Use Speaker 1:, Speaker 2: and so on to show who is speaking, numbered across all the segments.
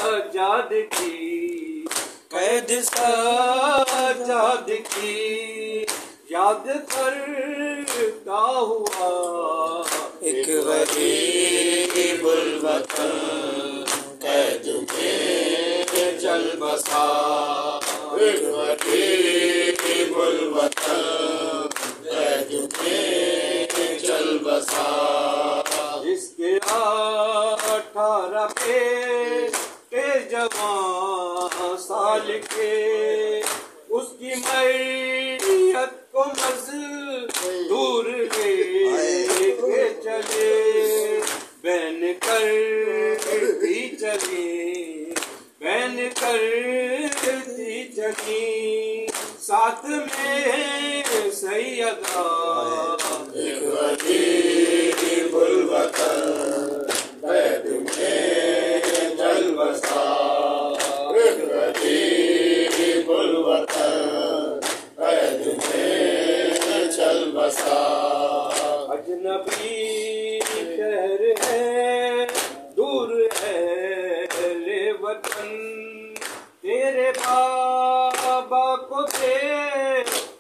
Speaker 1: आजाद की कैद सजाद की याद करता हुआ
Speaker 2: एक गरीबुल वतन कैद में चल बसा। एक गरीबुल वतन कैद में चल बसा।
Speaker 1: जिसके 18 के जवान साल के उसकी मैयत को मजदूर लेके चले बैन करती चली बैन करती चली साथ में सैयदा।
Speaker 2: एक गरीबुल वतन कैद में चल बसा। एक गरीबुल वतन कैद में चल बसा।
Speaker 1: अजनबी शहर है दूर है रे वतन तेरे बाबा को दे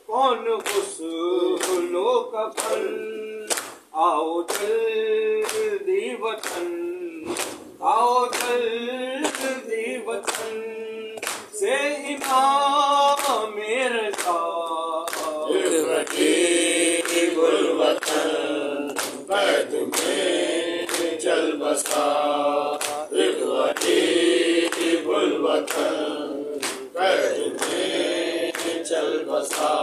Speaker 1: कौन हुस्नो कफन। आओ जल्दी वतन आओ जल्दी वतन से इमाम रज़ा।
Speaker 2: एक गरीबुल वतन कैद में चल बसा। एक गरीबुल वतन कैद में चल बसा।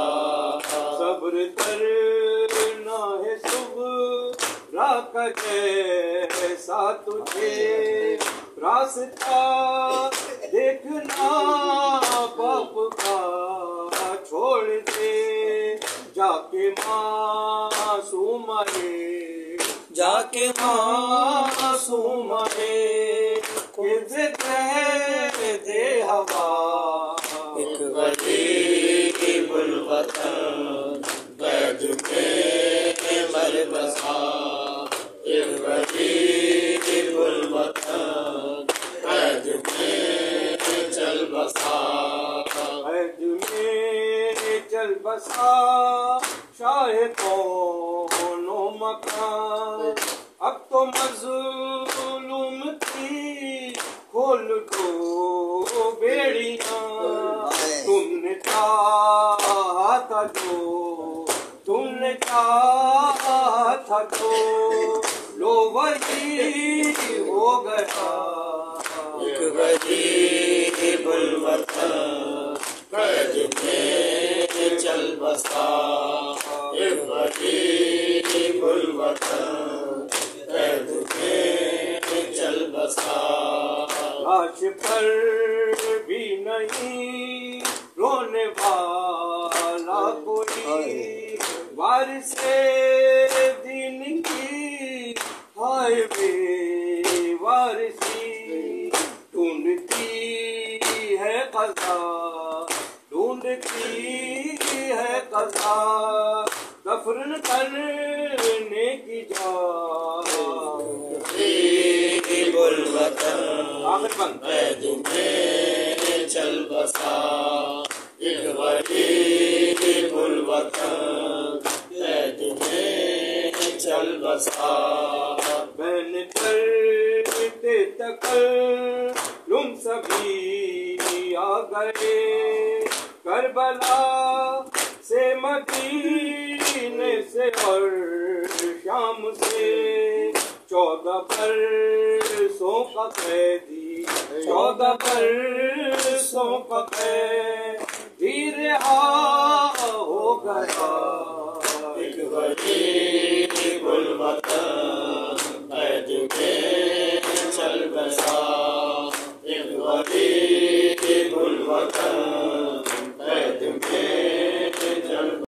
Speaker 1: सब्र करना है सुबह का जैसा तुझे रास्ता देखना बाप का छोड़ दे जाके मासूम जाके मासूम दे हवा।
Speaker 2: एक गरीबुल वतन कैद में मर बसा। एक गरीबुल वतन कैद में चल बसा।
Speaker 1: कैद में चल बसा शाह कौनो मकान अब तो मज़लूम की खोल दो बेड़ियां। तुमने चाहा था जो तुमने चाहा था तो लो वही हो गया।
Speaker 2: एक गरीबुल वतन कैद में चल बसा। एक गरीबुल वतन कैद में चल बसा।
Speaker 1: लाश पर भी नहीं रोने वाला कोई वारिसे दीन की हाय बेवारिसी ढूंढती है क़ज़ा ढूंढती है क़ज़ा दफन करने की जा।
Speaker 2: गरीबुल वतन कैद में चल बसा। एक गरीबुल वतन कैद में चल बसा।
Speaker 1: बैन करते तकल्लुम सभी आ गए करबला से मदीने से और शाम से 14 बरसों का कैदी 14 बरसों का कैदी रिहा हो गया।
Speaker 2: एक गरीबुल वतन